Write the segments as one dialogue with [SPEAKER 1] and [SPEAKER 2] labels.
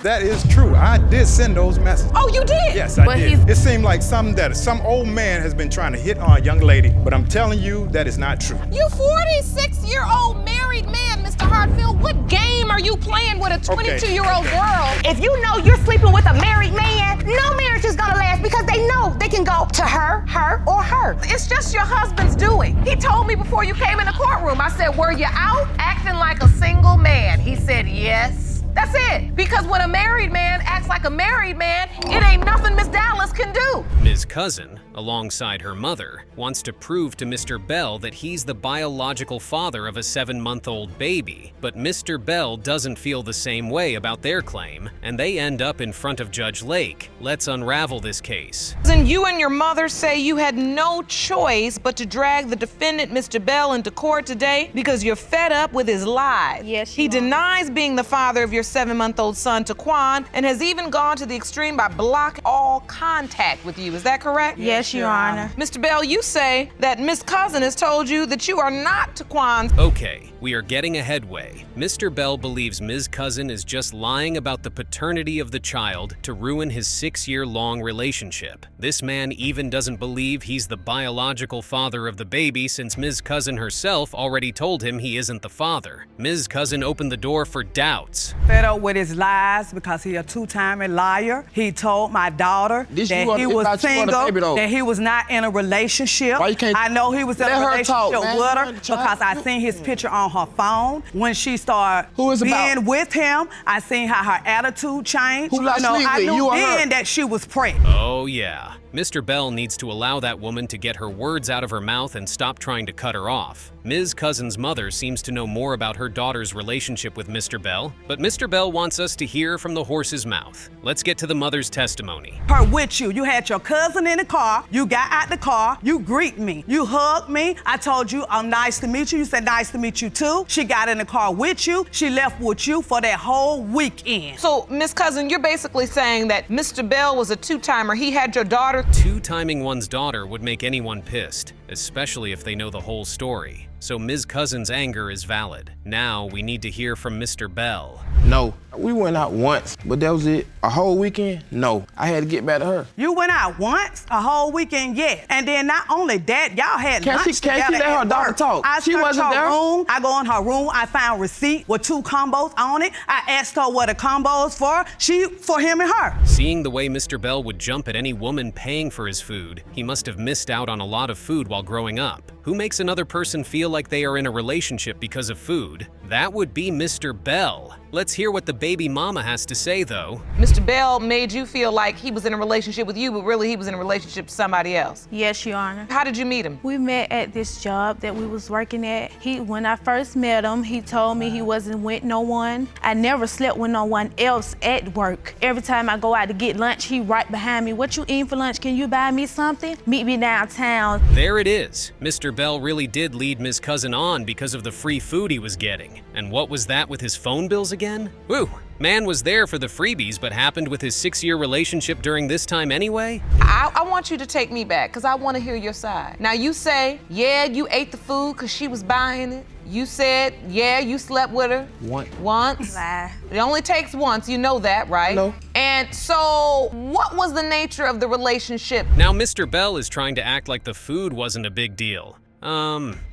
[SPEAKER 1] That is true. I did send those messages.
[SPEAKER 2] Oh, you did?
[SPEAKER 1] Yes, I did. It seemed like some old man has been trying to hit on a young lady, but I'm telling you that is not true.
[SPEAKER 2] You 46-year-old married man, Mr. Hartfield. What game are you playing with a 22-year-old girl?
[SPEAKER 3] If you know you're sleeping with a married man, no marriage is gonna last because they know they can go to her, or her.
[SPEAKER 2] It's just your husband's doing. He told me before you came in the courtroom, I said, were you out acting like a single man? He said, yes. That's it. Because when a married man acts like a married man, it ain't nothing Miss Dallas can do.
[SPEAKER 4] Ms. Cousin, alongside her mother, wants to prove to Mr. Bell that he's the biological father of a 7-month-old baby. But Mr. Bell doesn't feel the same way about their claim, and they end up in front of Judge Lake. Let's unravel this case.
[SPEAKER 2] And you and your mother say you had no choice but to drag the defendant, Mr. Bell, into court today because you're fed up with his lies.
[SPEAKER 3] Yes,
[SPEAKER 2] he denies being the father of your 7-month-old son, Taquan, and has even gone to the extreme by blocking all contact with you. Is that correct?
[SPEAKER 3] Yes, Your Honor.
[SPEAKER 2] Mr. Bell, you say that Miss Cousin has told you that you are not Taquan's.
[SPEAKER 4] Okay, we are getting a headway. Mr. Bell believes Ms. Cousin is just lying about the paternity of the child to ruin his 6-year-long relationship. This man even doesn't believe he's the biological father of the baby since Ms. Cousin herself already told him he isn't the father. Ms. Cousin opened the door for doubts.
[SPEAKER 5] Fed up with his lies because he a two-time liar. He told my daughter that he was single, that he was not in a relationship. I know he was in a relationship with her because I seen his picture on her phone. When she started being with him, I seen how her attitude changed. I knew then that she was pregnant.
[SPEAKER 4] Oh yeah. Mr. Bell needs to allow that woman to get her words out of her mouth and stop trying to cut her off. Ms. Cousin's mother seems to know more about her daughter's relationship with Mr. Bell, but Mr. Bell wants us to hear from the horse's mouth. Let's get to the mother's testimony.
[SPEAKER 5] Her with you. You had your cousin in the car. You got out the car. You greet me. You hugged me. I told you, I'm nice to meet you. You said, nice to meet you too. She got in the car with you. She left with you for that whole weekend.
[SPEAKER 2] So, Miss Cousin, you're basically saying that Mr. Bell was a two-timer. He had your daughter.
[SPEAKER 4] Two-timing one's daughter would make anyone pissed, especially if they know the whole story. So Ms. Cousin's anger is valid. Now we need to hear from Mr. Bell.
[SPEAKER 6] No, we went out once, but that was it. A whole weekend? No, I had to get back to her.
[SPEAKER 5] You went out once, a whole weekend, yes. And then not only that, y'all had lunch together.
[SPEAKER 6] Can't she let her daughter talk?
[SPEAKER 5] She wasn't there. Room. I go in her room, I found a receipt with 2 combos on it. I asked her what the combos for him and her.
[SPEAKER 4] Seeing the way Mr. Bell would jump at any woman paying for his food, he must have missed out on a lot of food while growing up. Who makes another person feel like they are in a relationship because of food? That would be Mr. Bell. Let's hear what the baby mama has to say, though.
[SPEAKER 2] Mr. Bell made you feel like he was in a relationship with you, but really he was in a relationship with somebody else.
[SPEAKER 3] Yes, Your Honor.
[SPEAKER 2] How did you meet him?
[SPEAKER 3] We met at this job that we was working at. When I first met him, he told me he wasn't with no one. I never slept with no one else at work. Every time I go out to get lunch, he right behind me. What you eating for lunch? Can you buy me something? Meet me downtown.
[SPEAKER 4] There it is. Mr. Bell really did lead Ms. Cousin on because of the free food he was getting. And what was that with his phone bills again? Woo! Man was there for the freebies, but happened with his 6-year relationship during this time anyway?
[SPEAKER 2] I want you to take me back, because I want to hear your side. Now, you say, yeah, you ate the food because she was buying it. You said, yeah, you slept with her. Once.
[SPEAKER 3] Lie.
[SPEAKER 2] It only takes once, you know that, right?
[SPEAKER 6] No.
[SPEAKER 2] And so, what was the nature of the relationship?
[SPEAKER 4] Now, Mr. Bell is trying to act like the food wasn't a big deal.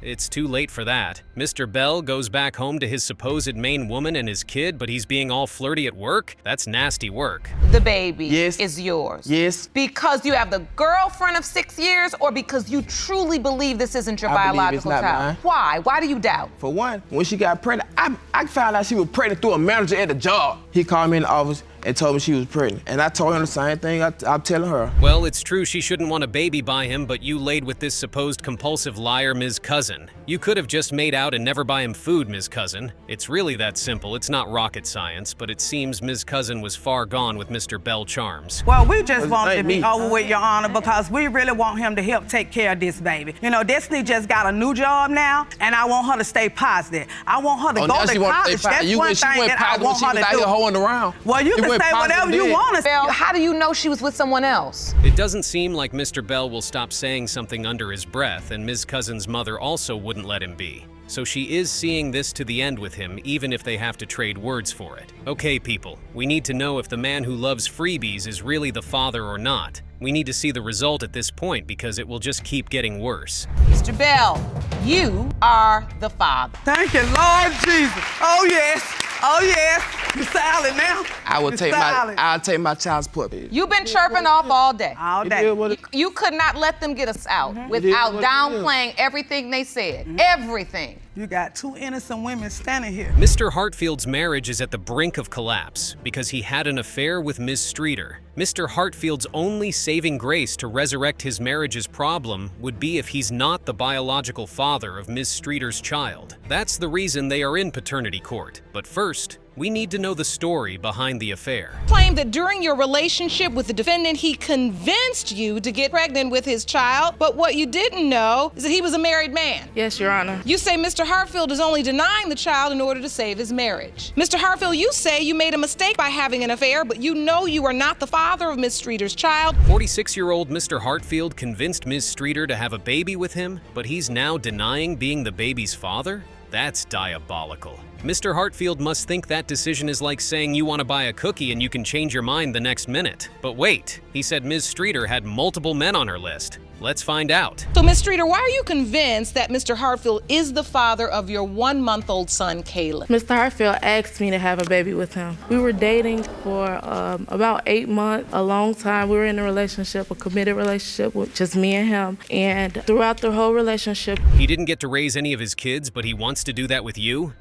[SPEAKER 4] It's too late for that. Mr. Bell goes back home to his supposed main woman and his kid, but he's being all flirty at work? That's nasty work.
[SPEAKER 2] The baby
[SPEAKER 6] Yes.
[SPEAKER 2] is yours.
[SPEAKER 6] Yes.
[SPEAKER 2] Because you have the girlfriend of 6 years, or because you truly believe this isn't your
[SPEAKER 6] I believe
[SPEAKER 2] biological
[SPEAKER 6] it's not
[SPEAKER 2] child?
[SPEAKER 6] mine.
[SPEAKER 2] Why? Why do you doubt?
[SPEAKER 6] For one, when she got pregnant, I found out she was pregnant through a manager at the job. He called me in the office and told me she was pregnant. And I told him the same thing I'm telling her.
[SPEAKER 4] Well, it's true she shouldn't want a baby by him, but you laid with this supposed compulsive liar, Ms. Cousin. You could have just made out and never buy him food, Ms. Cousin. It's really that simple. It's not rocket science, but it seems Ms. Cousin was far gone with Mr. Bell Charms.
[SPEAKER 5] Well, we just want it to be over with, Your Honor, because we really want him to help take care of this baby. You know, Destiny just got a new job now, and I want her to stay positive. I want her to go to college. That's one thing that I want her to do.
[SPEAKER 6] Hoeing around.
[SPEAKER 5] Well, you can say whatever you want to say.
[SPEAKER 2] Bell, how do you know she was with someone else?
[SPEAKER 4] It doesn't seem like Mr. Bell will stop saying something under his breath, and Ms. Cousin's mother also wouldn't let him be. so she is seeing this to the end with him, even if they have to trade words for it. Okay, people, we need to know if the man who loves freebies is really the father or not. We need to see the result at this point because it will just keep getting worse.
[SPEAKER 2] Mr. Bell, you are the father.
[SPEAKER 5] Thank you, Lord Jesus. Oh, yes. Oh, yes. You're silent now.
[SPEAKER 6] I'll take my child's support.
[SPEAKER 2] You've been chirping off all day.
[SPEAKER 5] All day.
[SPEAKER 2] You could not let them get us out without downplaying everything they said. Everything.
[SPEAKER 5] You got two innocent women standing here.
[SPEAKER 4] Mr. Hartfield's marriage is at the brink of collapse because he had an affair with Ms. Streeter. Mr. Hartfield's only saving grace to resurrect his marriage's problem would be if he's not the biological father of Ms. Streeter's child. That's the reason they are in paternity court. But first, we need to know the story behind the affair.
[SPEAKER 2] Claimed that during your relationship with the defendant, he convinced you to get pregnant with his child, but what you didn't know is that he was a married man.
[SPEAKER 3] Yes, Your Honor.
[SPEAKER 2] You say Mr. Hartfield is only denying the child in order to save his marriage. Mr. Hartfield, you say you made a mistake by having an affair, but you know you are not the father of Ms. Streeter's child.
[SPEAKER 4] 46-year-old Mr. Hartfield convinced Ms. Streeter to have a baby with him, but he's now denying being the baby's father? That's diabolical. Mr. Hartfield must think that decision is like saying you want to buy a cookie and you can change your mind the next minute. But wait, he said Ms. Streeter had multiple men on her list. Let's find out.
[SPEAKER 2] So, Ms. Streeter, why are you convinced that Mr. Hartfield is the father of your 1-month-old son, Caleb?
[SPEAKER 3] Mr. Hartfield asked me to have a baby with him. We were dating for about 8 months, a long time. We were in a relationship, a committed relationship with just me and him. And throughout the whole relationship,
[SPEAKER 4] He didn't get to raise any of his kids, but he wants to do that with you?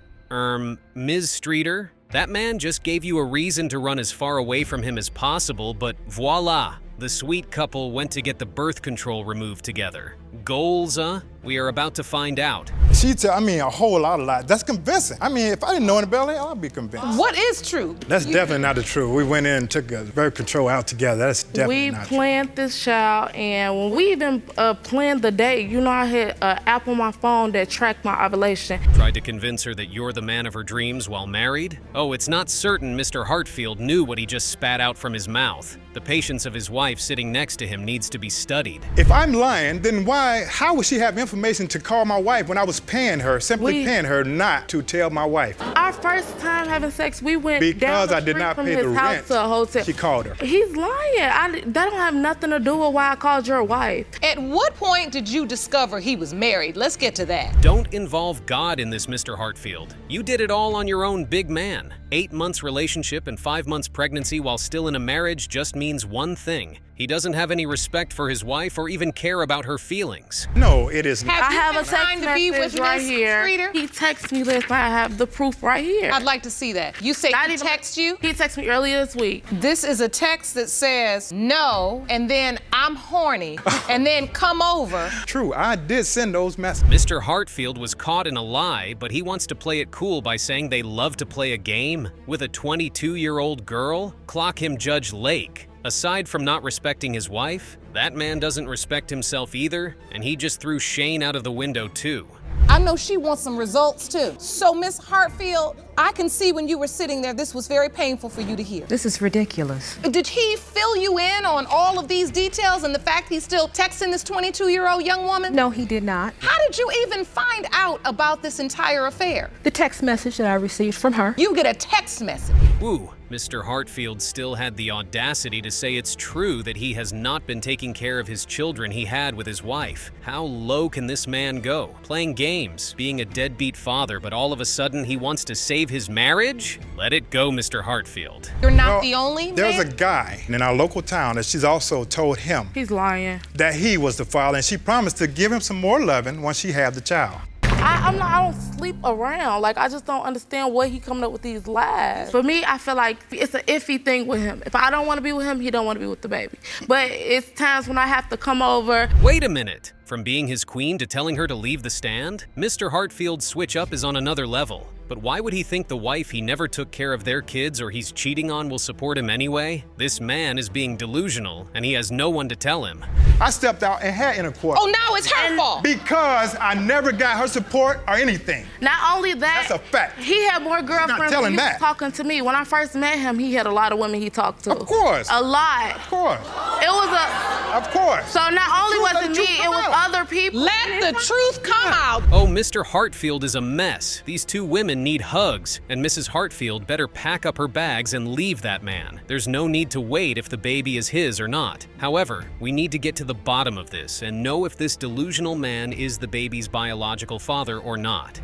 [SPEAKER 4] Ms. Streeter, that man just gave you a reason to run as far away from him as possible, but voila, the sweet couple went to get the birth control removed together. Goals, We are about to find out.
[SPEAKER 1] She tell me a whole lot of lies. That's convincing. I mean, if I didn't know any better, I'd be convinced.
[SPEAKER 2] What is true?
[SPEAKER 1] That's definitely not the truth. We went in and took a birth control out together. That's definitely not true.
[SPEAKER 3] We planned this child, and when we even planned the date, you know, I had an app on my phone that tracked my ovulation.
[SPEAKER 4] Tried to convince her that you're the man of her dreams while married? Oh, it's not certain Mr. Hartfield knew what he just spat out from his mouth. The patience of his wife sitting next to him needs to be studied.
[SPEAKER 1] If I'm lying, then how would she have information to call my wife when I was paying her, paying her not to tell my wife?
[SPEAKER 3] Our first time having sex, we went
[SPEAKER 1] because
[SPEAKER 3] down
[SPEAKER 1] I did not
[SPEAKER 3] from
[SPEAKER 1] pay
[SPEAKER 3] his
[SPEAKER 1] the
[SPEAKER 3] house
[SPEAKER 1] rent.
[SPEAKER 3] to a hotel.
[SPEAKER 1] She called her.
[SPEAKER 3] He's lying. That don't have nothing to do with why I called your wife.
[SPEAKER 2] At what point did you discover he was married? Let's get to that.
[SPEAKER 4] Don't involve God in this, Mr. Hartfield. You did it all on your own, big man. 8 months relationship and 5 months pregnancy while still in a marriage just means one thing. He doesn't have any respect for his wife or even care about her feelings.
[SPEAKER 1] No, it is not.
[SPEAKER 3] I have a text message right here.
[SPEAKER 2] Streeter?
[SPEAKER 3] He texted me last night. I have the proof right here.
[SPEAKER 2] I'd like to see that. You say he texted you?
[SPEAKER 3] He texted me earlier this week.
[SPEAKER 2] This is a text that says no, and then I'm horny, and then come over.
[SPEAKER 1] True, I did send those messages.
[SPEAKER 4] Mr. Hartfield was caught in a lie, but he wants to play it cool by saying they love to play a game with a 22-year-old girl. Clock him Judge Lake. Aside from not respecting his wife, that man doesn't respect himself either, and he just threw Shane out of the window too.
[SPEAKER 2] I know she wants some results too. So, Miss Hartfield, I can see when you were sitting there, this was very painful for you to hear.
[SPEAKER 7] This is ridiculous.
[SPEAKER 2] Did he fill you in on all of these details and the fact he's still texting this 22-year-old young woman?
[SPEAKER 7] No, he did not.
[SPEAKER 2] How did you even find out about this entire affair?
[SPEAKER 7] The text message that I received from her.
[SPEAKER 2] You get a text message.
[SPEAKER 4] Woo, Mr. Hartfield still had the audacity to say it's true that he has not been taking care of his children he had with his wife. How low can this man go? Playing games, being a deadbeat father, but all of a sudden he wants to save his marriage? Let it go, Mr. Hartfield.
[SPEAKER 2] You're not the only man?
[SPEAKER 1] There's a guy in our local town that she's also told him
[SPEAKER 3] He's lying.
[SPEAKER 1] that he was the father, and she promised to give him some more loving once she had the child.
[SPEAKER 3] I don't sleep around. Like, I just don't understand what he coming up with these lies. For me, I feel like it's an iffy thing with him. If I don't want to be with him, he don't want to be with the baby. But it's times when I have to come over.
[SPEAKER 4] Wait a minute. From being his queen to telling her to leave the stand, Mr. Hartfield's switch up is on another level. But why would he think the wife he never took care of their kids or he's cheating on will support him anyway? This man is being delusional, and he has no one to tell him.
[SPEAKER 1] I stepped out and had intercourse.
[SPEAKER 2] Oh, now it's her fault.
[SPEAKER 1] Because I never got her support or anything.
[SPEAKER 3] Not only that,
[SPEAKER 1] That's a fact.
[SPEAKER 3] He had more girlfriends
[SPEAKER 1] telling
[SPEAKER 3] when he
[SPEAKER 1] that.
[SPEAKER 3] was talking to me. When I first met him, he had a lot of women he talked to.
[SPEAKER 1] Of course.
[SPEAKER 3] A lot.
[SPEAKER 1] Of course.
[SPEAKER 3] It was a
[SPEAKER 1] Of course.
[SPEAKER 8] So not only was it me, it was other people.
[SPEAKER 2] Let the truth come out.
[SPEAKER 4] Oh, Mr. Hartfield is a mess. These two women need hugs, and Mrs. Hartfield better pack up her bags and leave that man. There's no need to wait if the baby is his or not. However, we need to get to the bottom of this and know if this delusional man is the baby's biological father or not.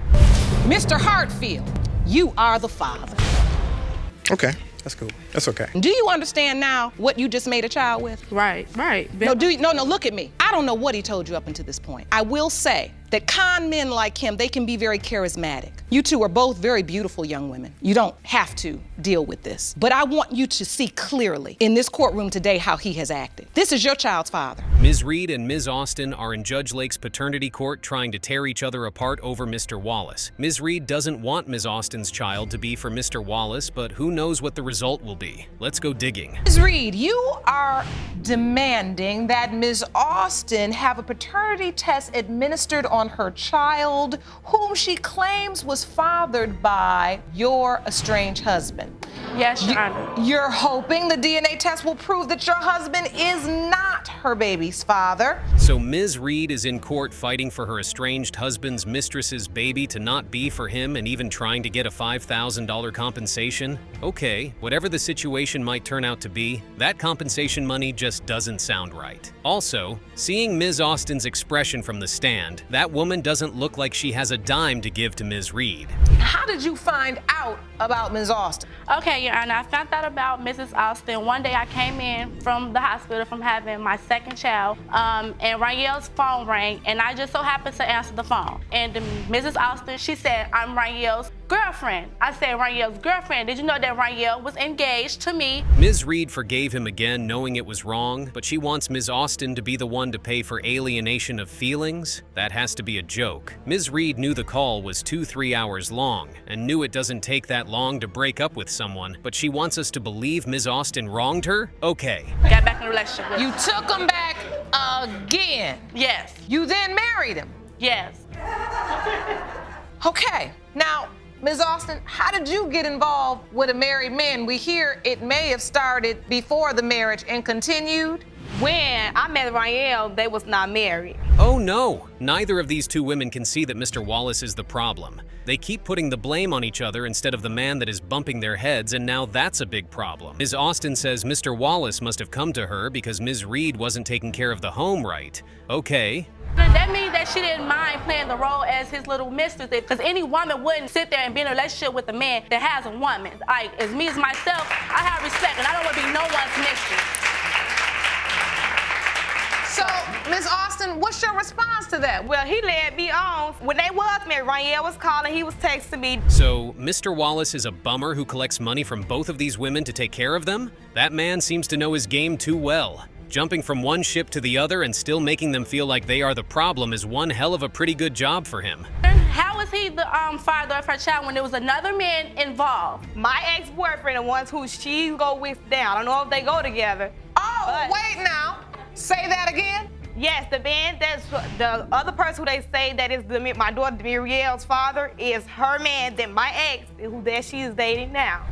[SPEAKER 2] Mr. Hartfield, you are the father.
[SPEAKER 1] Okay, that's cool. That's okay.
[SPEAKER 2] Do you understand now what you just made a child with?
[SPEAKER 7] Right.
[SPEAKER 2] No, look at me. I don't know what he told you up until this point. I will say that con men like him, they can be very charismatic. You two are both very beautiful young women. You don't have to deal with this. But I want you to see clearly in this courtroom today how he has acted. This is your child's father.
[SPEAKER 4] Ms. Reed and Ms. Austin are in Judge Lake's paternity court trying to tear each other apart over Mr. Wallace. Ms. Reed doesn't want Ms. Austin's child to be for Mr. Wallace, but who knows what the result will be. Let's go digging.
[SPEAKER 2] Ms. Reed, you are demanding that Ms. Austin have a paternity test administered on her child, whom she claims was fathered by your estranged husband.
[SPEAKER 3] Yes, Your Honor.
[SPEAKER 2] You're hoping the DNA test will prove that your husband is not her baby's father.
[SPEAKER 4] So Ms. Reed is in court fighting for her estranged husband's mistress's baby to not be for him and even trying to get a $5,000 compensation? Okay, whatever the situation might turn out to be, that compensation money just doesn't sound right. Also, seeing Ms. Austin's expression from the stand, that woman doesn't look like she has a dime to give to Ms. Reed.
[SPEAKER 2] How did you find out about Ms. Austin?
[SPEAKER 3] Okay, Your Honor, I found out about Mrs. Austin. One day I came in from the hospital from having my second child, and Ranielle's phone rang, and I just so happened to answer the phone. And Mrs. Austin, she said, I'm Ranielle's girlfriend. I said, Ranielle's girlfriend. Did you know that Ranielle was engaged to me?
[SPEAKER 4] Ms. Reed forgave him again, knowing it was wrong, but she wants Ms. Austin to be the one to pay for alienation of feelings? That has to be a joke. Ms. Reed knew the call was 2-3 hours long, and knew it doesn't take that long to break up with someone, but she wants us to believe Ms. Austin wronged her? Okay.
[SPEAKER 3] Got back in a relationship with
[SPEAKER 2] You
[SPEAKER 3] her.
[SPEAKER 2] took him back again.
[SPEAKER 3] Yes.
[SPEAKER 2] You then married him.
[SPEAKER 3] Yes.
[SPEAKER 2] Okay, now, Ms. Austin, how did you get involved with a married man? We hear it may have started before the marriage and continued.
[SPEAKER 8] When I met Ranielle, they was not married.
[SPEAKER 4] Oh no! Neither of these two women can see that Mr. Wallace is the problem. They keep putting the blame on each other instead of the man that is bumping their heads, and now that's a big problem. Ms. Austin says Mr. Wallace must have come to her because Ms. Reed wasn't taking care of the home right. Okay.
[SPEAKER 3] That means that she didn't mind playing the role as his little mistress, because any woman wouldn't sit there and be in a relationship with a man that has a woman. Like, as me as myself, I have respect, and I don't want to be no one's mistress.
[SPEAKER 2] So, Ms. Austin, what's your response to that?
[SPEAKER 8] Well, he led me on. When they was married, Ranielle was calling, he was texting me.
[SPEAKER 4] So, Mr. Wallace is a bummer who collects money from both of these women to take care of them? That man seems to know his game too well. Jumping from one ship to the other and still making them feel like they are the problem is one hell of a pretty good job for him.
[SPEAKER 3] How was he the father of her child when there was another man involved?
[SPEAKER 8] My ex-boyfriend, the ones who she go with down. I don't know if they go together.
[SPEAKER 2] Oh, wait now. Say that again.
[SPEAKER 8] Yes, the man that's the other person who they say that is my daughter Muriel's father is her man, that my ex, who that she is dating now.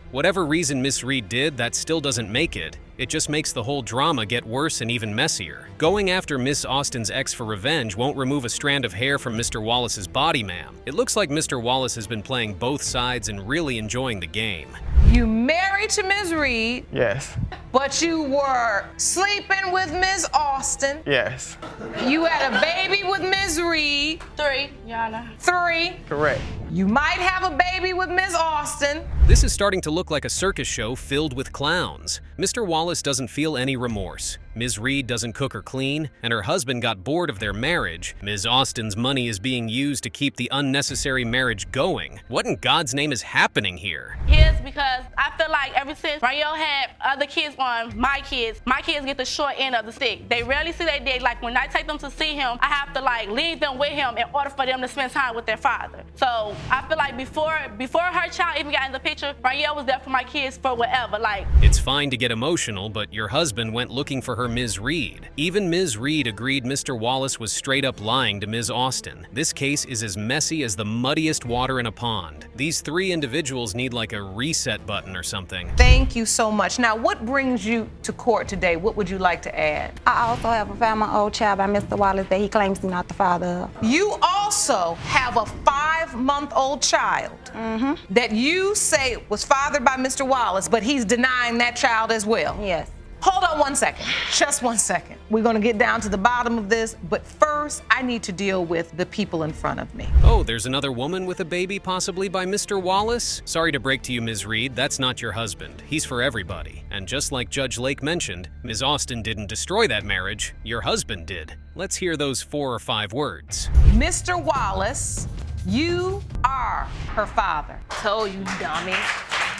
[SPEAKER 4] Whatever reason Miss Reed did, that still doesn't make it. It just makes the whole drama get worse and even messier. Going after Miss Austin's ex for revenge won't remove a strand of hair from Mr. Wallace's body, ma'am. It looks like Mr. Wallace has been playing both sides and really enjoying the game.
[SPEAKER 2] You married to Ms. Reed.
[SPEAKER 6] Yes.
[SPEAKER 2] But you were sleeping with Ms. Austin.
[SPEAKER 6] Yes.
[SPEAKER 2] You had a baby with Ms. Reed.
[SPEAKER 3] 3, Your Honor.
[SPEAKER 2] 3.
[SPEAKER 6] Correct.
[SPEAKER 2] You might have a baby with Ms. Austin.
[SPEAKER 4] This is starting to look like a circus show filled with clowns. Mr. Wallace doesn't feel any remorse. Ms. Reed doesn't cook or clean, and her husband got bored of their marriage. Ms. Austin's money is being used to keep the unnecessary marriage going. What in God's name is happening here?
[SPEAKER 3] Yes, because I feel like ever since Ranielle had other kids on my kids get the short end of the stick. They rarely see their dad. Like when I take them to see him, I have to like leave them with him in order for them to spend time with their father. So I feel like before her child even got in the picture, Ranielle was there for my kids for whatever. Like,
[SPEAKER 4] it's fine to get emotional, but your husband went looking for her her Ms. Reed. Even Ms. Reed agreed Mr. Wallace was straight up lying to Ms. Austin. This case is as messy as the muddiest water in a pond. These three individuals need like a reset button or something.
[SPEAKER 2] Thank you so much. Now, what brings you to court today? What would you like to add?
[SPEAKER 9] I also have a 5-month-old child by Mr. Wallace that he claims he's not the father of.
[SPEAKER 2] You also have a 5-month-old child that you say was fathered by Mr. Wallace, but he's denying that child as well.
[SPEAKER 9] Yes.
[SPEAKER 2] Hold on 1 second, just 1 second. We're gonna get down to the bottom of this, but first I need to deal with the people in front of me.
[SPEAKER 4] Oh, there's another woman with a baby possibly by Mr. Wallace? Sorry to break to you, Ms. Reed, that's not your husband. He's for everybody. And just like Judge Lake mentioned, Ms. Austin didn't destroy that marriage, your husband did. Let's hear those 4 or 5 words.
[SPEAKER 2] Mr. Wallace, you are her father.
[SPEAKER 8] Told you, dummy.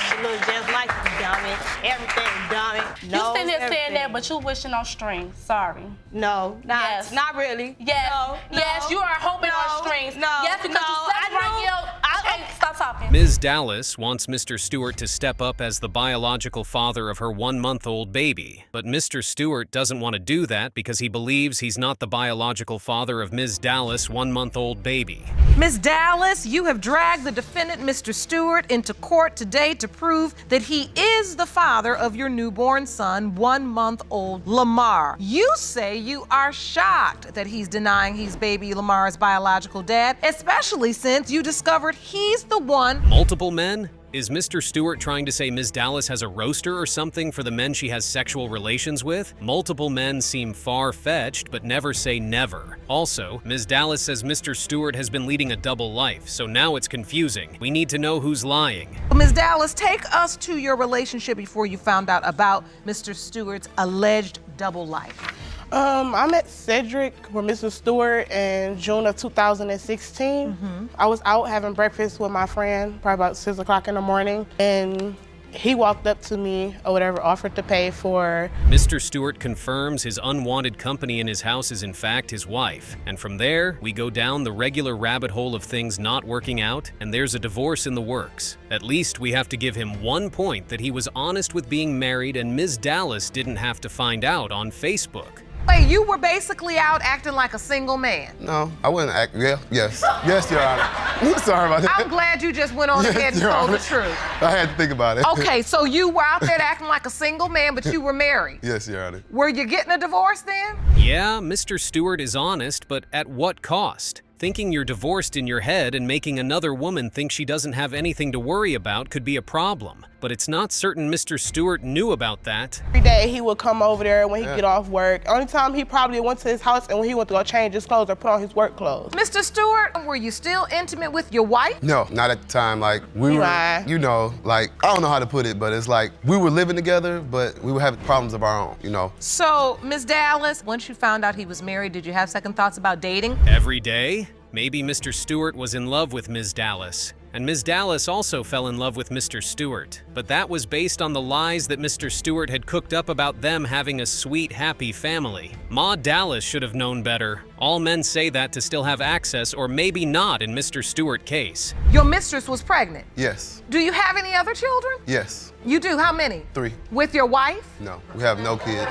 [SPEAKER 8] She looks just like you, dummy. Everything, dummy.
[SPEAKER 10] You sitting there saying that, but you wishing on strings. Sorry.
[SPEAKER 8] No,
[SPEAKER 10] Yes.
[SPEAKER 8] not really.
[SPEAKER 10] Yes.
[SPEAKER 8] No,
[SPEAKER 10] Yes, you are hoping on
[SPEAKER 8] no,
[SPEAKER 10] strings.
[SPEAKER 8] No,
[SPEAKER 10] Yes, because
[SPEAKER 8] no,
[SPEAKER 10] you slept right here. Okay, stop talking.
[SPEAKER 4] Ms. Dallas wants Mr. Stewart to step up as the biological father of her 1-month-old baby. But Mr. Stewart doesn't want to do that because he believes he's not the biological father of Ms. Dallas' 1-month-old baby.
[SPEAKER 2] Ms. Dallas, you have dragged the defendant, Mr. Stewart, into court today to prove that he is the father of your newborn son, 1-month-old Lamar. You say you are shocked that he's denying he's baby Lamar's biological dad, especially since you discovered he's the one.
[SPEAKER 4] Multiple men? Is Mr. Stewart trying to say Ms. Dallas has a roster or something for the men she has sexual relations with? Multiple men seem far-fetched, but never say never. Also, Ms. Dallas says Mr. Stewart has been leading a double life, so now it's confusing. We need to know who's lying.
[SPEAKER 2] Ms. Dallas, take us to your relationship before you found out about Mr. Stewart's alleged double life.
[SPEAKER 11] I met Cedric with Mr. Stewart in June of 2016. I was out having breakfast with my friend, probably about 6 o'clock in the morning, and he walked up to me or whatever, offered to pay for.
[SPEAKER 4] Mr. Stewart confirms his unwanted company in his house is in fact his wife. And from there, we go down the regular rabbit hole of things not working out, and there's a divorce in the works. At least we have to give him 1 point that he was honest with being married and Ms. Dallas didn't have to find out on Facebook.
[SPEAKER 2] Wait, you were basically out acting like a single man.
[SPEAKER 12] No, I wouldn't act. Yes, Your Honor. Sorry about that.
[SPEAKER 2] I'm glad you just went on ahead and
[SPEAKER 12] Your
[SPEAKER 2] told
[SPEAKER 12] Honor.
[SPEAKER 2] the truth.
[SPEAKER 12] I had to think about it.
[SPEAKER 2] Okay, so you were out there acting like a single man, but you were married.
[SPEAKER 12] Yes, Your Honor.
[SPEAKER 2] Were you getting a divorce then?
[SPEAKER 4] Yeah, Mr. Stewart is honest, but at what cost? Thinking you're divorced in your head and making another woman think she doesn't have anything to worry about could be a problem. But it's not certain Mr. Stewart knew about that.
[SPEAKER 11] Every day he would come over there when he get off work. Only time he probably went to his house and when he went to go change his clothes or put on his work clothes.
[SPEAKER 2] Mr. Stewart, were you still intimate with your wife?
[SPEAKER 12] No, not at the time. Like, we
[SPEAKER 11] You
[SPEAKER 12] were,
[SPEAKER 11] lying.
[SPEAKER 12] you know, like, I don't know how to put it, but it's like we were living together, but we were having problems of our own, you know.
[SPEAKER 2] So, Ms. Dallas, once you found out he was married, did you have second thoughts about dating?
[SPEAKER 4] Every day? Maybe Mr. Stewart was in love with Ms. Dallas. And Ms. Dallas also fell in love with Mr. Stewart. But that was based on the lies that Mr. Stewart had cooked up about them having a sweet, happy family. Ma Dallas should have known better. All men say that to still have access, or maybe not in Mr. Stewart case.
[SPEAKER 2] Your mistress was pregnant.
[SPEAKER 12] Yes,
[SPEAKER 2] Do you have any other children?
[SPEAKER 12] yes.
[SPEAKER 2] You do, how many?
[SPEAKER 12] 3.
[SPEAKER 2] With your wife?
[SPEAKER 12] No, we have no kids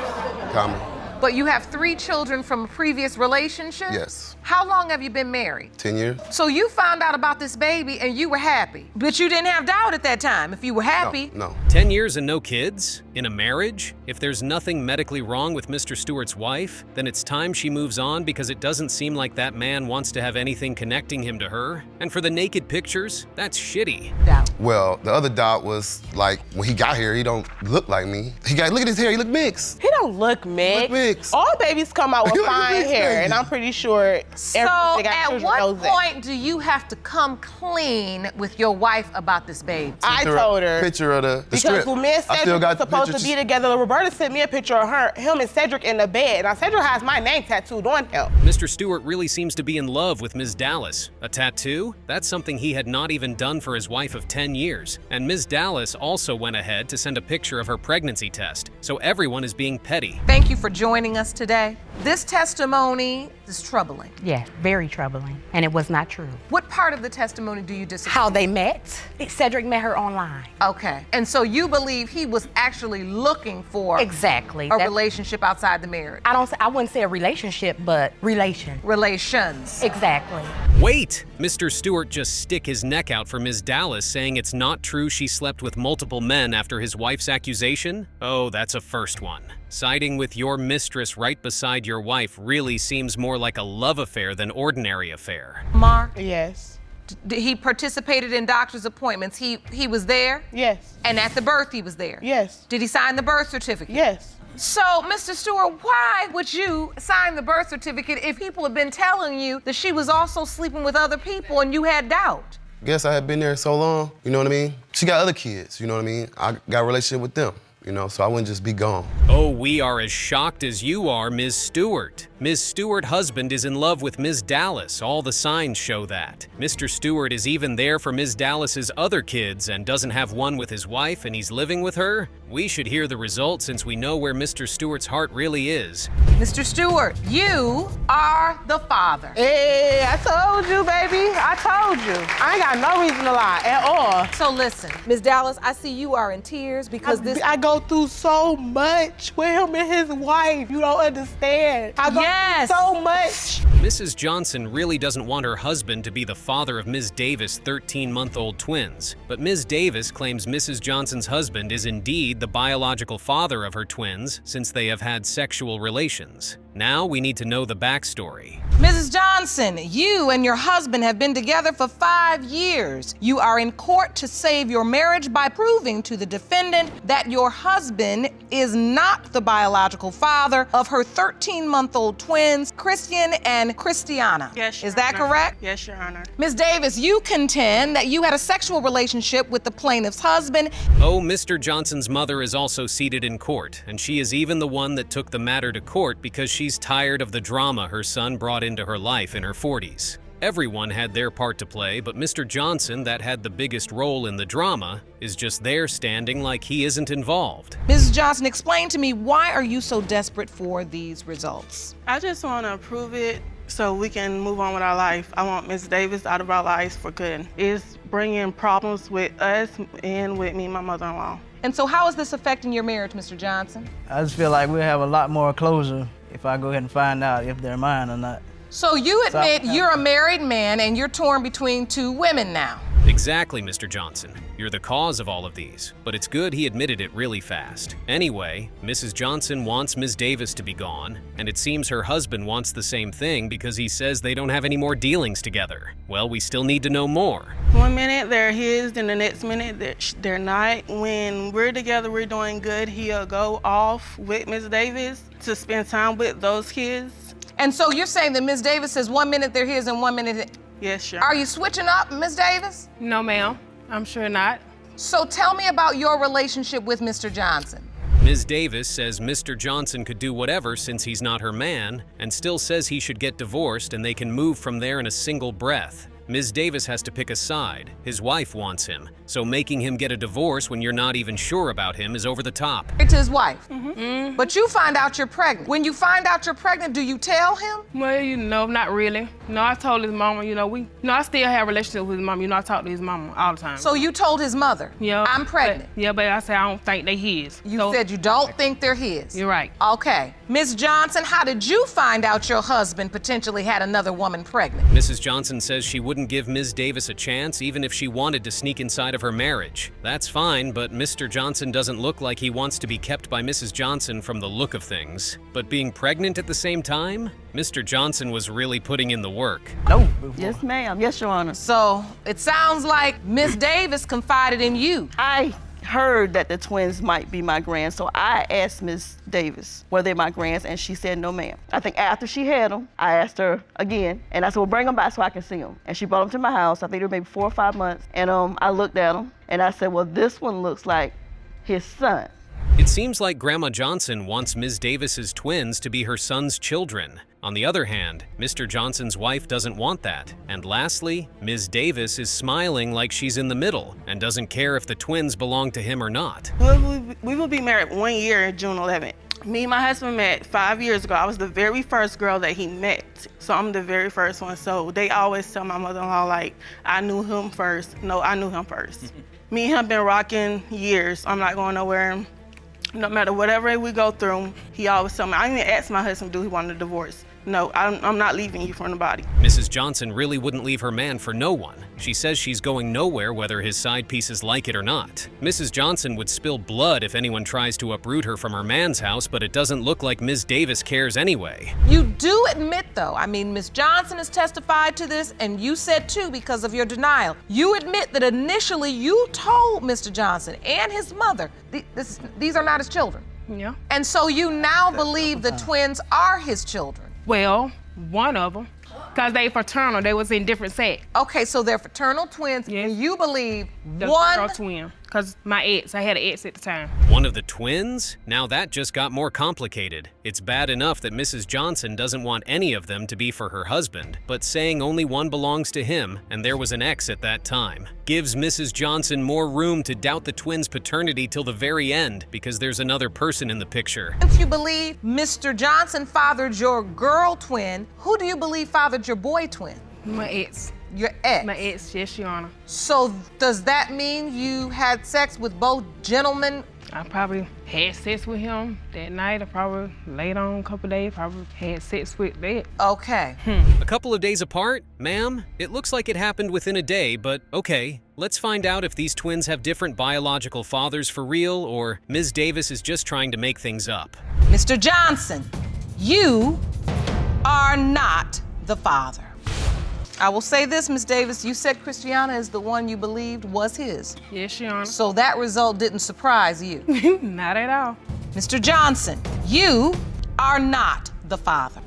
[SPEAKER 12] common.
[SPEAKER 2] But you have 3 children from a previous relationship?
[SPEAKER 12] Yes.
[SPEAKER 2] How long have you been married?
[SPEAKER 12] 10 years?
[SPEAKER 2] So you found out about this baby and you were happy, but you didn't have doubt at that time. If you were happy,
[SPEAKER 12] No.
[SPEAKER 4] 10 years and no kids? In a marriage? If there's nothing medically wrong with Mr. Stewart's wife, then it's time she moves on because it doesn't seem like that man wants to have anything connecting him to her. And for the naked pictures, that's shitty.
[SPEAKER 2] doubt.
[SPEAKER 12] Well, the other doubt was like when he got here, he don't look like me. Look at his hair, he look mixed.
[SPEAKER 11] He don't look mixed.
[SPEAKER 12] Look mixed.
[SPEAKER 11] All babies come out with
[SPEAKER 12] Look
[SPEAKER 11] fine
[SPEAKER 12] mixed,
[SPEAKER 11] hair,
[SPEAKER 12] baby.
[SPEAKER 11] and I'm pretty sure
[SPEAKER 2] So
[SPEAKER 11] everyone that got
[SPEAKER 2] at
[SPEAKER 11] children
[SPEAKER 2] what
[SPEAKER 11] knows that.
[SPEAKER 2] point do you have to come clean with your wife about this baby?
[SPEAKER 11] I told her.
[SPEAKER 12] Picture of the
[SPEAKER 11] Because
[SPEAKER 12] strip.
[SPEAKER 11] when me and
[SPEAKER 12] I still
[SPEAKER 11] Cedric
[SPEAKER 12] got
[SPEAKER 11] were supposed to
[SPEAKER 12] pictures.
[SPEAKER 11] be together, Roberta sent me a picture of him and Cedric in the bed. Now, Cedric has my name tattooed on him.
[SPEAKER 4] Mr. Stewart really seems to be in love with Ms. Dallas. A tattoo? That's something he had not even done for his wife of 10 years. And Ms. Dallas also went ahead to send a picture of her pregnancy test. So everyone is being petty.
[SPEAKER 2] Thank you for joining us today. This testimony is troubling.
[SPEAKER 9] Yeah, very troubling. And it was not true.
[SPEAKER 2] What part of the testimony do you disagree?
[SPEAKER 9] How they met. Cedric met her online.
[SPEAKER 2] Okay. And so you believe he was actually looking for
[SPEAKER 9] Exactly.
[SPEAKER 2] a relationship outside the marriage?
[SPEAKER 9] I wouldn't say a relationship, but
[SPEAKER 2] Relations.
[SPEAKER 9] Exactly.
[SPEAKER 4] Wait! Mr. Stewart just stick his neck out for Ms. Dallas, saying it's not true she slept with multiple men after his wife's accusation? Oh, that's a first one. Siding with your mistress right beside your wife really seems more like a love affair than ordinary affair.
[SPEAKER 2] Mark?
[SPEAKER 11] Yes.
[SPEAKER 2] He participated in doctor's appointments. He was there?
[SPEAKER 11] Yes.
[SPEAKER 2] And at the birth he was there?
[SPEAKER 11] Yes.
[SPEAKER 2] Did he sign the birth certificate?
[SPEAKER 11] Yes.
[SPEAKER 2] So, Mr. Stewart, why would you sign the birth certificate if people have been telling you that she was also sleeping with other people and you had doubt?
[SPEAKER 12] Guess I had been there so long, you know what I mean? She got other kids, you know what I mean? I got a relationship with them, you know, so I wouldn't just be gone.
[SPEAKER 4] Oh, we are as shocked as you are, Ms. Stewart. Ms. Stewart's husband is in love with Ms. Dallas. All the signs show that. Mr. Stewart is even there for Ms. Dallas's other kids and doesn't have one with his wife and he's living with her? We should hear the results since we know where Mr. Stewart's heart really is.
[SPEAKER 2] Mr. Stewart, you are the father.
[SPEAKER 11] Hey, I told you, baby. I told you. I ain't got no reason to lie at all.
[SPEAKER 2] So listen, Ms. Dallas, I see you are in tears because
[SPEAKER 11] I go through so much with him and his wife. You don't understand. I go through so much.
[SPEAKER 4] Mrs. Johnson really doesn't want her husband to be the father of Ms. Davis' 13-month-old twins, but Ms. Davis claims Mrs. Johnson's husband is indeed the biological father of her twins since they have had sexual relations. Now we need to know the backstory.
[SPEAKER 2] Mrs. Johnson, you and your husband have been together for 5 years. You are in court to save your marriage by proving to the defendant that your husband is not the biological father of her 13-month-old twins, Christian and Christiana.
[SPEAKER 11] Yes, Your
[SPEAKER 2] Is that
[SPEAKER 11] Honor.
[SPEAKER 2] correct?
[SPEAKER 11] Yes, Your Honor.
[SPEAKER 2] Ms. Davis, you contend that you had a sexual relationship with the plaintiff's husband.
[SPEAKER 4] Oh, Mr. Johnson's mother is also seated in court, and she is even the one that took the matter to court because she's tired of the drama her son brought into her life in her 40s. Everyone had their part to play, but Mr. Johnson, that had the biggest role in the drama, is just there standing like he isn't involved.
[SPEAKER 2] Mrs. Johnson, explain to me, why are you so desperate for these results?
[SPEAKER 11] I just want to prove it so we can move on with our life. I want Ms. Davis out of our lives for good. It's bringing problems with us and with me and my mother-in-law.
[SPEAKER 2] And so how is this affecting your marriage, Mr. Johnson?
[SPEAKER 13] I just feel like we'll have a lot more closure if I go ahead and find out if they're mine or not.
[SPEAKER 2] So you admit you're a married man and you're torn between 2 women now.
[SPEAKER 4] Exactly, Mr. Johnson. You're the cause of all of these, but it's good he admitted it really fast. Anyway, Mrs. Johnson wants Ms. Davis to be gone, and it seems her husband wants the same thing because he says they don't have any more dealings together. Well, we still need to know more.
[SPEAKER 11] One minute they're his, then the next minute they're not. When we're together, we're doing good. He'll go off with Ms. Davis to spend time with those kids.
[SPEAKER 2] And so you're saying that Ms. Davis says 1 minute they're his and 1 minute...
[SPEAKER 11] Yes, sure.
[SPEAKER 2] Are you switching up, Ms. Davis?
[SPEAKER 11] No, ma'am. I'm sure not.
[SPEAKER 2] So tell me about your relationship with Mr. Johnson.
[SPEAKER 4] Ms. Davis says Mr. Johnson could do whatever since he's not her man, and still says he should get divorced and they can move from there in a single breath. Ms. Davis has to pick a side. His wife wants him, so making him get a divorce when you're not even sure about him is over the top.
[SPEAKER 2] To his wife. But you find out you're pregnant. When you find out you're pregnant, do you tell him?
[SPEAKER 11] Well, not really. No, I told his mama, I still have a relationship with his mama. I talk to his mama all the time.
[SPEAKER 2] So you told his mother, I'm pregnant.
[SPEAKER 11] But I said I don't think they his.
[SPEAKER 2] You said you don't think they're his.
[SPEAKER 11] You're right.
[SPEAKER 2] Okay. Ms. Johnson, how did you find out your husband potentially had another woman pregnant?
[SPEAKER 4] Mrs. Johnson says she wouldn't give Ms. Davis a chance even if she wanted to sneak inside of her marriage. That's fine, but Mr. Johnson doesn't look like he wants to be kept by Mrs. Johnson from the look of things. But being pregnant at the same time? Mr. Johnson was really putting in the work.
[SPEAKER 13] No.
[SPEAKER 14] Yes, ma'am. Yes, Your Honor.
[SPEAKER 2] So it sounds like Ms. Davis confided in you.
[SPEAKER 14] I heard that the twins might be my grands, so I asked Ms. Davis, were they my grands, and she said no, ma'am. I think after she had them, I asked her again, and I said, well, bring them back so I can see them. And she brought them to my house. I think they were maybe 4 or 5 months, and I looked at them, and I said, well, this one looks like his son.
[SPEAKER 4] It seems like Grandma Johnson wants Ms. Davis's twins to be her son's children. On the other hand, Mr. Johnson's wife doesn't want that. And lastly, Ms. Davis is smiling like she's in the middle and doesn't care if the twins belong to him or not.
[SPEAKER 11] We will be married 1 year, June 11th. Me and my husband met 5 years ago. I was the very first girl that he met. So I'm the very first one. So they always tell my mother-in-law, like, I knew him first. No, I knew him first. Me and him been rocking years. I'm not going nowhere. No matter whatever we go through, he always tell me. I even asked my husband, do he want a divorce? No, I'm not leaving you for nobody.
[SPEAKER 4] Mrs. Johnson really wouldn't leave her man for no one. She says she's going nowhere whether his side pieces like it or not. Mrs. Johnson would spill blood if anyone tries to uproot her from her man's house, but it doesn't look like Ms. Davis cares anyway.
[SPEAKER 2] You do admit, though, I mean, Ms. Johnson has testified to this, and you said too because of your denial. You admit that initially you told Mr. Johnson and his mother these are not his children.
[SPEAKER 11] Yeah.
[SPEAKER 2] And so you now believe the twins are his children.
[SPEAKER 11] Well, one of them, because they fraternal, they was in different sets.
[SPEAKER 2] Okay, so they're fraternal twins,
[SPEAKER 11] Yes.
[SPEAKER 2] and you believe
[SPEAKER 11] The
[SPEAKER 2] one
[SPEAKER 11] girl twin, because my ex, I had an ex at the time.
[SPEAKER 4] One of the twins? Now that just got more complicated. It's bad enough that Mrs. Johnson doesn't want any of them to be for her husband, but saying only one belongs to him, and there was an ex at that time, gives Mrs. Johnson more room to doubt the twins' paternity till the very end because there's another person in the picture.
[SPEAKER 2] If you believe Mr. Johnson fathered your girl twin, who do you believe fathered your boy twin?
[SPEAKER 11] My ex.
[SPEAKER 2] Your ex?
[SPEAKER 11] My ex, yes, Your Honor.
[SPEAKER 2] So does that mean you had sex with both gentlemen?
[SPEAKER 11] I probably had sex with him that night. I probably laid on a couple days, probably had sex with that.
[SPEAKER 2] Okay.
[SPEAKER 4] A couple of days apart? Ma'am, it looks like it happened within a day, but okay. Let's find out if these twins have different biological fathers for real, or Ms. Davis is just trying to make things up.
[SPEAKER 2] Mr. Johnson, you are not the father. I will say this, Ms. Davis, you said Christiana is the one you believed was his.
[SPEAKER 11] Yes, Your Honor.
[SPEAKER 2] So that result didn't surprise you.
[SPEAKER 11] Not at all.
[SPEAKER 2] Mr. Johnson, you are not the father.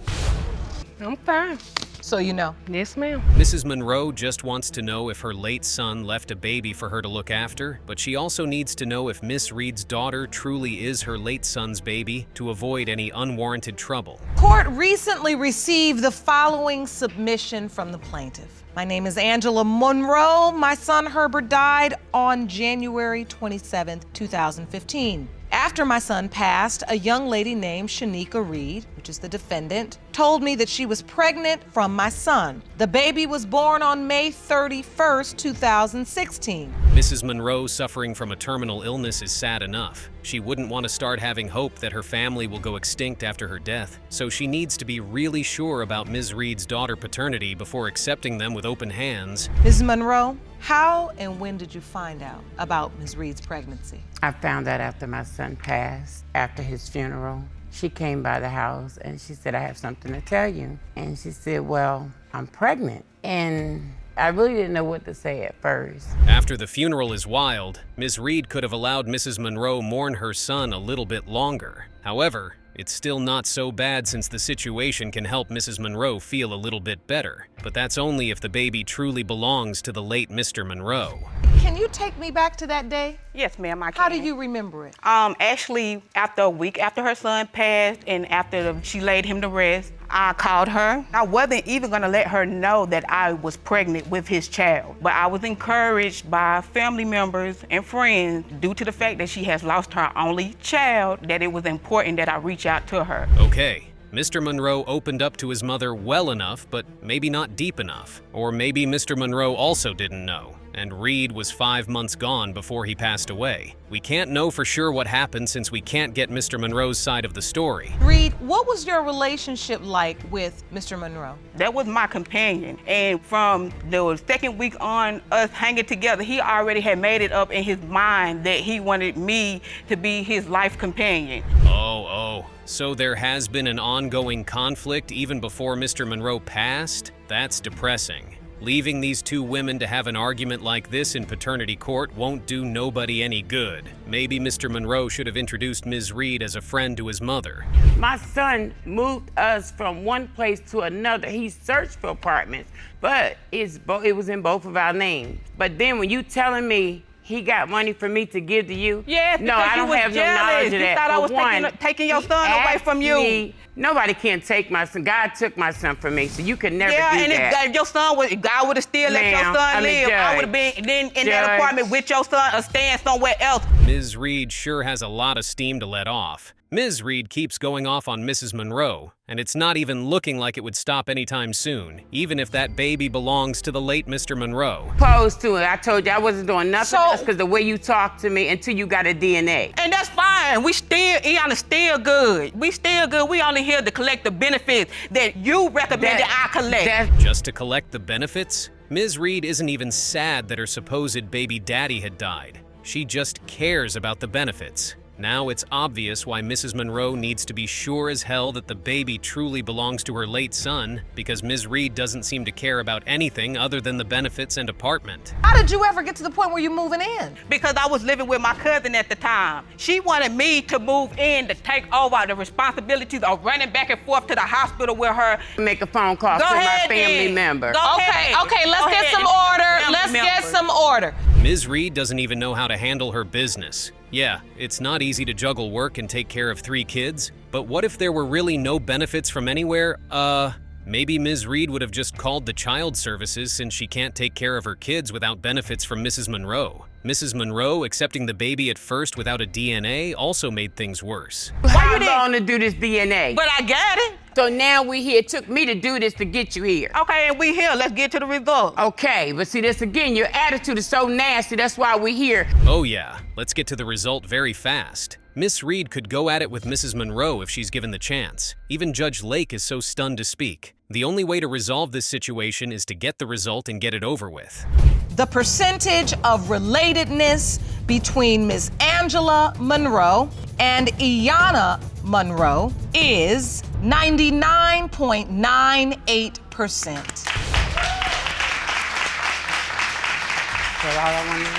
[SPEAKER 11] I'm fine.
[SPEAKER 2] So you know.
[SPEAKER 11] Yes, ma'am.
[SPEAKER 4] Mrs. Monroe just wants to know if her late son left a baby for her to look after, but she also needs to know if Miss Reed's daughter truly is her late son's baby to avoid any unwarranted trouble.
[SPEAKER 2] Court recently received the following submission from the plaintiff. My name is Angela Monroe. My son Herbert died on January 27th, 2015. After my son passed, a young lady named Shanika Reed, which is the defendant, told me that she was pregnant from my son. The baby was born on May 31st, 2016.
[SPEAKER 4] Mrs. Monroe suffering from a terminal illness is sad enough. She wouldn't want to start having hope that her family will go extinct after her death, so she needs to be really sure about Ms. Reed's daughter paternity before accepting them with open hands.
[SPEAKER 2] Ms. Monroe, how and when did you find out about Ms. Reed's pregnancy?
[SPEAKER 15] I found out after my son passed, after his funeral. She came by the house and she said, I have something to tell you. And she said, well, I'm pregnant. And I really didn't know what to say at first.
[SPEAKER 4] After the funeral is wild, Ms. Reed could have allowed Mrs. Monroe mourn her son a little bit longer. However, it's still not so bad since the situation can help Mrs. Monroe feel a little bit better. But that's only if the baby truly belongs to the late Mr. Monroe.
[SPEAKER 2] Can you take me back to that day?
[SPEAKER 8] Yes, ma'am, I can.
[SPEAKER 2] How do you remember it?
[SPEAKER 8] Actually, after a week after her son passed and after she laid him to rest, I called her. I wasn't even gonna let her know that I was pregnant with his child, but I was encouraged by family members and friends due to the fact that she has lost her only child, that it was important that I reach out to her.
[SPEAKER 4] Okay. Mr. Monroe opened up to his mother well enough, but maybe not deep enough. Or maybe Mr. Monroe also didn't know, and Reed was 5 months gone before he passed away. We can't know for sure what happened since we can't get Mr. Monroe's side of the story.
[SPEAKER 2] Reed, what was your relationship like with Mr. Monroe?
[SPEAKER 8] That was my companion. And from the second week on us hanging together, he already had made it up in his mind that he wanted me to be his life companion.
[SPEAKER 4] Oh. So there has been an ongoing conflict even before Mr. Monroe passed? That's depressing. Leaving these two women to have an argument like this in paternity court won't do nobody any good. Maybe Mr. Monroe should have introduced Ms. Reed as a friend to his mother.
[SPEAKER 15] My son moved us from one place to another. He searched for apartments, but it was in both of our names. But then when you telling me he got money for me to give to you?
[SPEAKER 8] Yes,
[SPEAKER 15] no, I don't have no knowledge of that.
[SPEAKER 8] You thought I was taking your son away from you.
[SPEAKER 15] Nobody can take my son. God took my son from me, so you could never do that.
[SPEAKER 8] Yeah, and if your son was, God would have still let your son live. I would have been in that apartment with your son or staying somewhere else.
[SPEAKER 4] Ms. Reed sure has a lot of steam to let off. Ms. Reed keeps going off on Mrs. Monroe, and it's not even looking like it would stop anytime soon, even if that baby belongs to the late Mr. Monroe.
[SPEAKER 15] Opposed to it. I told you I wasn't doing nothing else because the way you talked to me until you got a DNA.
[SPEAKER 8] And that's fine. Iana's still good. We still good. We only here to collect the benefits that you recommended I collect.
[SPEAKER 4] Just to collect the benefits? Ms. Reed isn't even sad that her supposed baby daddy had died. She just cares about the benefits. Now it's obvious why Mrs. Monroe needs to be sure as hell that the baby truly belongs to her late son, because Ms. Reed doesn't seem to care about anything other than the benefits and apartment.
[SPEAKER 2] How did you ever get to the point where you're moving in?
[SPEAKER 8] Because I was living with my cousin at the time. She wanted me to move in to take over the responsibilities of running back and forth to the hospital with her.
[SPEAKER 15] Make a phone call to my family member.
[SPEAKER 2] Okay, let's get some order. Let's get some order.
[SPEAKER 4] Ms. Reed doesn't even know how to handle her business. Yeah, it's not easy to juggle work and take care of 3 kids, but what if there were really no benefits from anywhere? Maybe Ms. Reed would have just called the child services since she can't take care of her kids without benefits from Mrs. Monroe. Mrs. Monroe accepting the baby at first without a DNA also made things worse.
[SPEAKER 15] How long to do this DNA?
[SPEAKER 8] But I got it.
[SPEAKER 15] So now we here. It took me to do this to get you here.
[SPEAKER 8] Okay, and we here. Let's get to the result.
[SPEAKER 15] Okay, but see this again, your attitude is so nasty. That's why we here.
[SPEAKER 4] Oh yeah, let's get to the result very fast. Miss Reed could go at it with Mrs. Monroe if she's given the chance. Even Judge Lake is so stunned to speak. The only way to resolve this situation is to get the result and get it over with.
[SPEAKER 2] The percentage of relatedness between Ms. Angela Monroe and Iana Monroe is 99.98%.
[SPEAKER 15] That's all I wanted to